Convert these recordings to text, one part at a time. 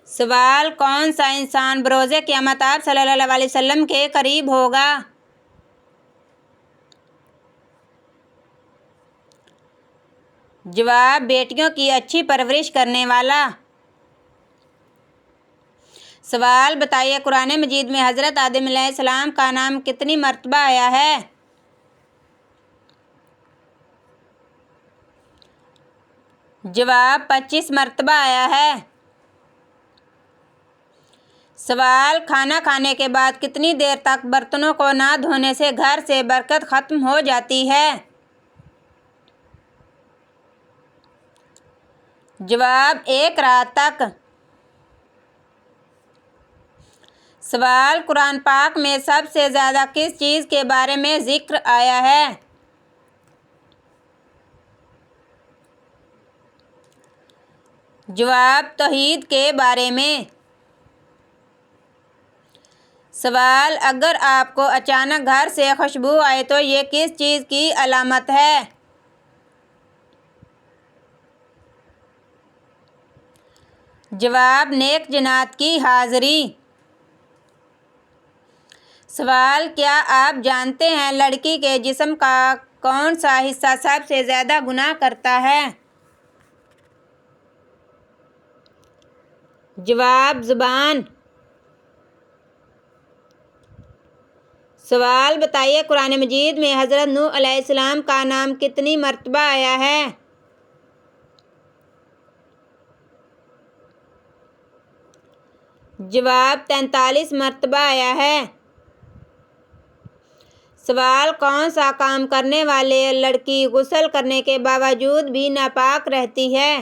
سوال: کون سا انسان بروز قیامت آپ صلی اللہ علیہ وسلم کے قریب ہوگا؟ جواب: بیٹیوں کی اچھی پرورش کرنے والا۔ سوال: بتائیے قرآن مجید میں حضرت آدم علیہ السلام کا نام کتنی مرتبہ آیا ہے؟ جواب: 25 مرتبہ آیا ہے۔ سوال: کھانا کھانے کے بعد کتنی دیر تک برتنوں کو نہ دھونے سے گھر سے برکت ختم ہو جاتی ہے؟ جواب: 1 رات تک۔ سوال: قرآن پاک میں سب سے زیادہ کس چیز کے بارے میں ذکر آیا ہے؟ جواب: توحید کے بارے میں۔ سوال: اگر آپ کو اچانک گھر سے خوشبو آئے تو یہ کس چیز کی علامت ہے؟ جواب: نیک جنات کی حاضری۔ سوال: کیا آپ جانتے ہیں لڑکی کے جسم کا کون سا حصہ سب سے زیادہ گناہ کرتا ہے؟ جواب: زبان۔ سوال: بتائیے قرآن مجید میں حضرت نوح علیہ السلام کا نام کتنی مرتبہ آیا ہے؟ جواب: 43 مرتبہ آیا ہے۔ سوال: کون سا کام کرنے والی لڑکی غسل کرنے کے باوجود بھی ناپاک رہتی ہے؟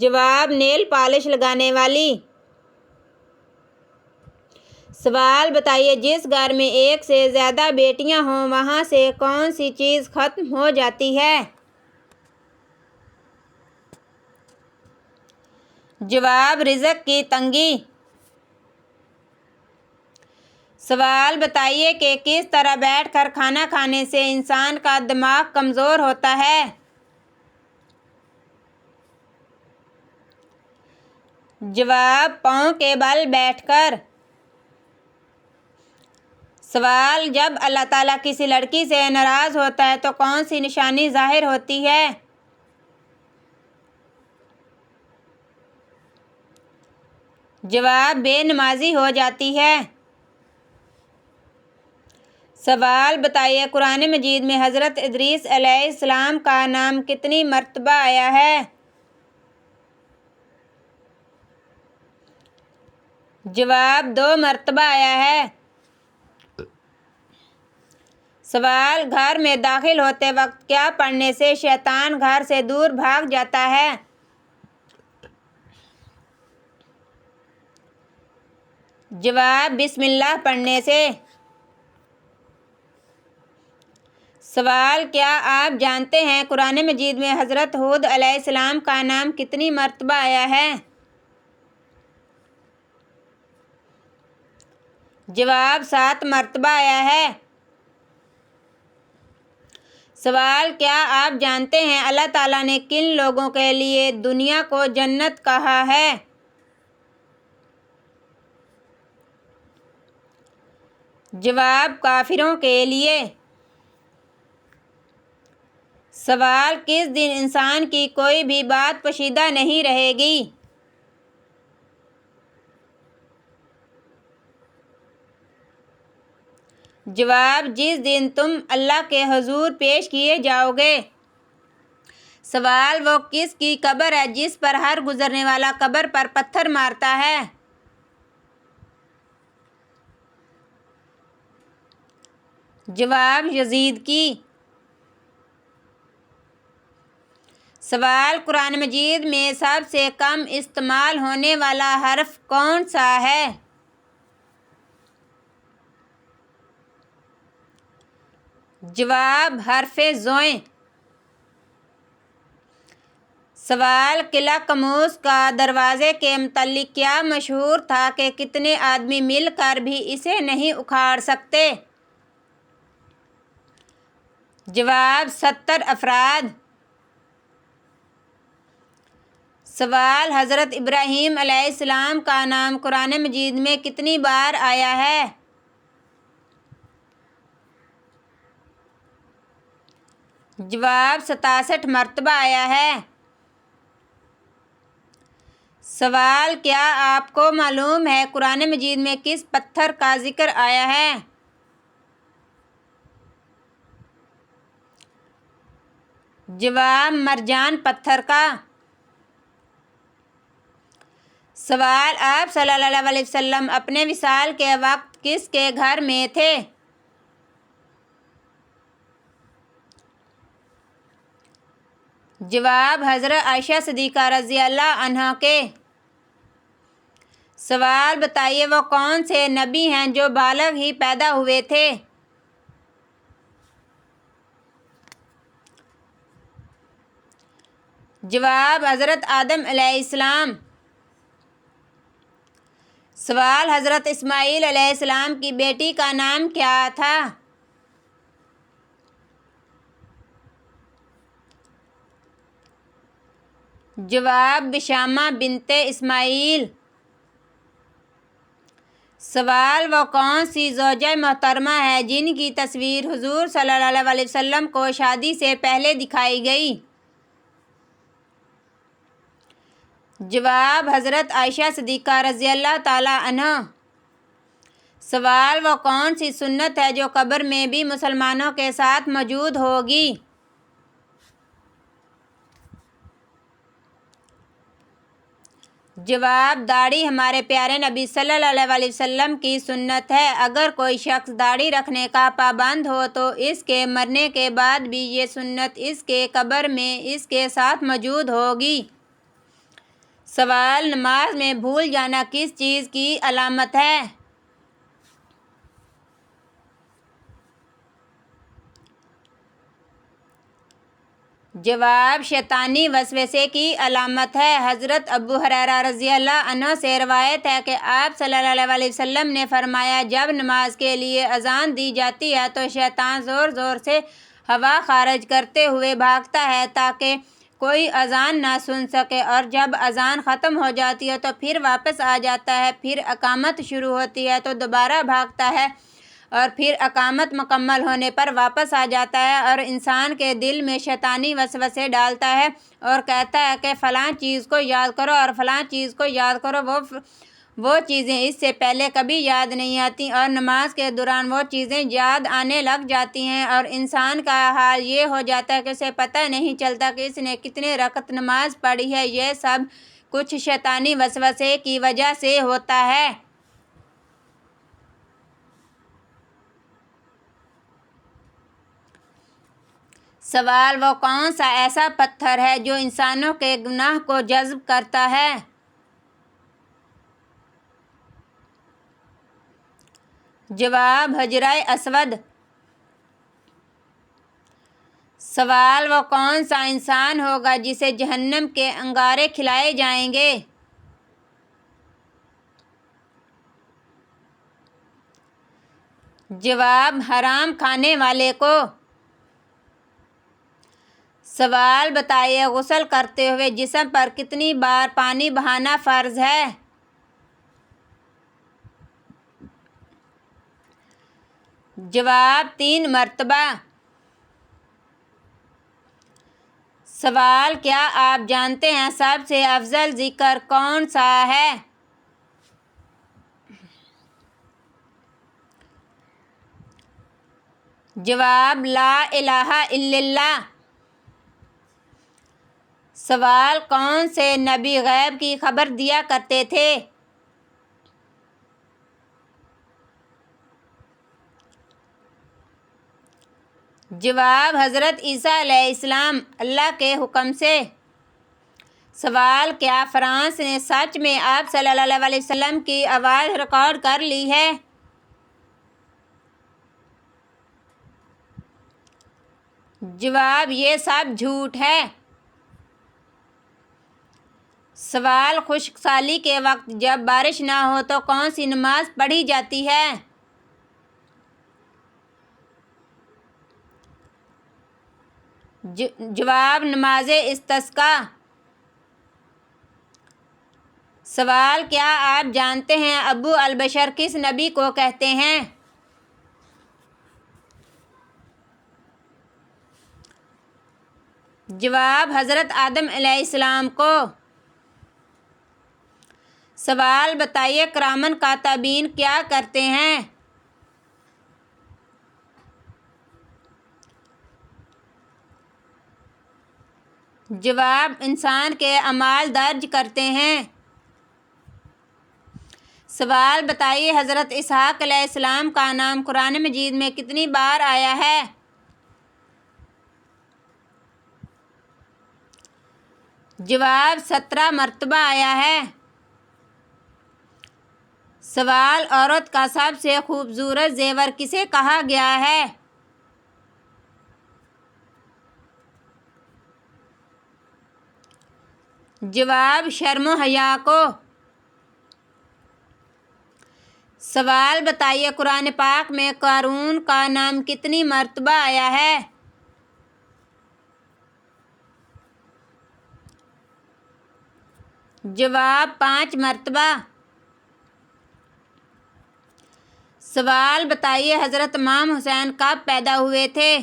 جواب: نیل پالش لگانے والی۔ سوال: بتائیے جس گھر میں ایک سے زیادہ بیٹیاں ہوں وہاں سے کون سی چیز ختم ہو جاتی ہے؟ جواب: رزق کی تنگی۔ سوال: بتائیے کہ کس طرح بیٹھ کر کھانا کھانے سے انسان کا دماغ کمزور ہوتا ہے؟ جواب: پاؤں کے بل بیٹھ کر۔ سوال: جب اللہ تعالیٰ کسی لڑکی سے ناراض ہوتا ہے تو کون سی نشانی ظاہر ہوتی ہے؟ جواب: بے نمازی ہو جاتی ہے۔ سوال: بتائیے قرآن مجید میں حضرت ادریس علیہ السلام کا نام کتنی مرتبہ آیا ہے؟ جواب: 2 مرتبہ آیا ہے۔ سوال: گھر میں داخل ہوتے وقت کیا پڑھنے سے شیطان گھر سے دور بھاگ جاتا ہے؟ جواب: بسم اللہ پڑھنے سے۔ سوال: کیا آپ جانتے ہیں قرآن مجید میں حضرت ہود علیہ السلام کا نام کتنی مرتبہ آیا ہے؟ جواب: 7 مرتبہ آیا ہے۔ سوال: کیا آپ جانتے ہیں اللہ تعالیٰ نے کن لوگوں کے لیے دنیا کو جنت کہا ہے؟ جواب: کافروں کے لیے۔ سوال: کس دن انسان کی کوئی بھی بات پوشیدہ نہیں رہے گی؟ جواب: جس دن تم اللہ کے حضور پیش کیے جاؤ گے۔ سوال: وہ کس کی قبر ہے جس پر ہر گزرنے والا قبر پر پتھر مارتا ہے؟ جواب: یزید کی۔ سوال: قرآن مجید میں سب سے کم استعمال ہونے والا حرف کون سا ہے؟ جواب: حرف زوئیں۔ سوال: قلعہ قموس کا دروازے کے متعلق کیا مشہور تھا کہ کتنے آدمی مل کر بھی اسے نہیں اکھاڑ سکتے؟ جواب: 70 افراد۔ سوال: حضرت ابراہیم علیہ السلام کا نام قرآن مجید میں کتنی بار آیا ہے؟ جواب: 67 مرتبہ آیا ہے۔ سوال: کیا آپ کو معلوم ہے قرآن مجید میں کس پتھر کا ذکر آیا ہے؟ جواب: مرجان پتھر کا۔ سوال: آپ صلی اللہ علیہ وسلم اپنے وصال کے وقت کس کے گھر میں تھے؟ جواب: حضرت عائشہ صدیقہ رضی اللہ عنہا کے۔ سوال: بتائیے وہ کون سے نبی ہیں جو بالغ ہی پیدا ہوئے تھے؟ جواب: حضرت آدم علیہ السلام۔ سوال: حضرت اسماعیل علیہ السلام کی بیٹی کا نام کیا تھا؟ جواب: بشامہ بنت اسماعیل۔ سوال: وہ کون سی زوجہ محترمہ ہے جن کی تصویر حضور صلی اللہ علیہ وسلم کو شادی سے پہلے دکھائی گئی؟ جواب: حضرت عائشہ صدیقہ رضی اللہ تعالی عنہا۔ سوال: وہ کون سی سنت ہے جو قبر میں بھی مسلمانوں کے ساتھ موجود ہوگی؟ جواب: داڑھی ہمارے پیارے نبی صلی اللہ علیہ وسلم کی سنت ہے۔ اگر کوئی شخص داڑھی رکھنے کا پابند ہو تو اس کے مرنے کے بعد بھی یہ سنت اس کے قبر میں اس کے ساتھ موجود ہوگی۔ سوال: نماز میں بھول جانا کس چیز کی علامت ہے؟ جواب: شیطانی وسوسے کی علامت ہے۔ حضرت ابو ہریرہ رضی اللہ عنہ سے روایت ہے کہ آپ صلی اللہ علیہ وسلم نے فرمایا: جب نماز کے لیے اذان دی جاتی ہے تو شیطان زور زور سے ہوا خارج کرتے ہوئے بھاگتا ہے تاکہ کوئی اذان نہ سن سکے، اور جب اذان ختم ہو جاتی ہے تو پھر واپس آ جاتا ہے، پھر اقامت شروع ہوتی ہے تو دوبارہ بھاگتا ہے، اور پھر اقامت مکمل ہونے پر واپس آ جاتا ہے اور انسان کے دل میں شیطانی وسوسے ڈالتا ہے اور کہتا ہے کہ فلاں چیز کو یاد کرو اور فلاں چیز کو یاد کرو۔ وہ چیزیں اس سے پہلے کبھی یاد نہیں آتی اور نماز کے دوران وہ چیزیں یاد آنے لگ جاتی ہیں، اور انسان کا حال یہ ہو جاتا ہے کہ اسے پتہ نہیں چلتا کہ اس نے کتنے رکعت نماز پڑھی ہے۔ یہ سب کچھ شیطانی وسوسے کی وجہ سے ہوتا ہے۔ سوال: وہ کون سا ایسا پتھر ہے جو انسانوں کے گناہ کو جذب کرتا ہے؟ جواب: حجرہ اسود۔ سوال: وہ کون سا انسان ہوگا جسے جہنم کے انگارے کھلائے جائیں گے؟ جواب: حرام کھانے والے کو۔ سوال: بتائیے غسل کرتے ہوئے جسم پر کتنی بار پانی بہانا فرض ہے؟ جواب: 3 مرتبہ۔ سوال: کیا آپ جانتے ہیں سب سے افضل ذکر کون سا ہے؟ جواب: لا الہ الا اللہ۔ سوال: کون سے نبی غیب کی خبر دیا کرتے تھے؟ جواب: حضرت عیسیٰ علیہ السلام اللہ کے حکم سے۔ سوال: کیا فرانس نے سچ میں آپ صلی اللہ علیہ وسلم کی آواز ریکارڈ کر لی ہے؟ جواب: یہ سب جھوٹ ہے۔ سوال: خشک سالی کے وقت جب بارش نہ ہو تو کون سی نماز پڑھی جاتی ہے؟ جواب: نماز استسقاء۔ سوال: کیا آپ جانتے ہیں ابو البشر کس نبی کو کہتے ہیں؟ جواب: حضرت آدم علیہ السلام کو۔ سوال: بتائیے کرامن کاتبین کیا کرتے ہیں؟ جواب: انسان کے اعمال درج کرتے ہیں۔ سوال: بتائیے حضرت اسحاق علیہ السلام کا نام قرآن مجید میں کتنی بار آیا ہے؟ جواب: 17 مرتبہ آیا ہے۔ سوال: عورت کا سب سے خوبصورت زیور کسے کہا گیا ہے؟ جواب: شرم و حیا کو۔ سوال: بتائیے قرآن پاک میں قارون کا نام کتنی مرتبہ آیا ہے؟ جواب: 5 مرتبہ۔ سوال: بتائیے حضرت امام حسین کب پیدا ہوئے تھے؟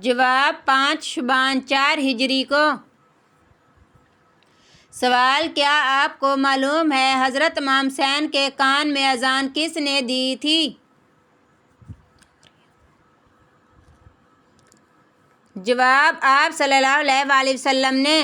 جواب: 5 شعبان 4 ہجری کو۔ سوال: کیا آپ کو معلوم ہے حضرت امام حسین کے کان میں اذان کس نے دی تھی؟ جواب: آپ صلی اللہ علیہ وسلم نے۔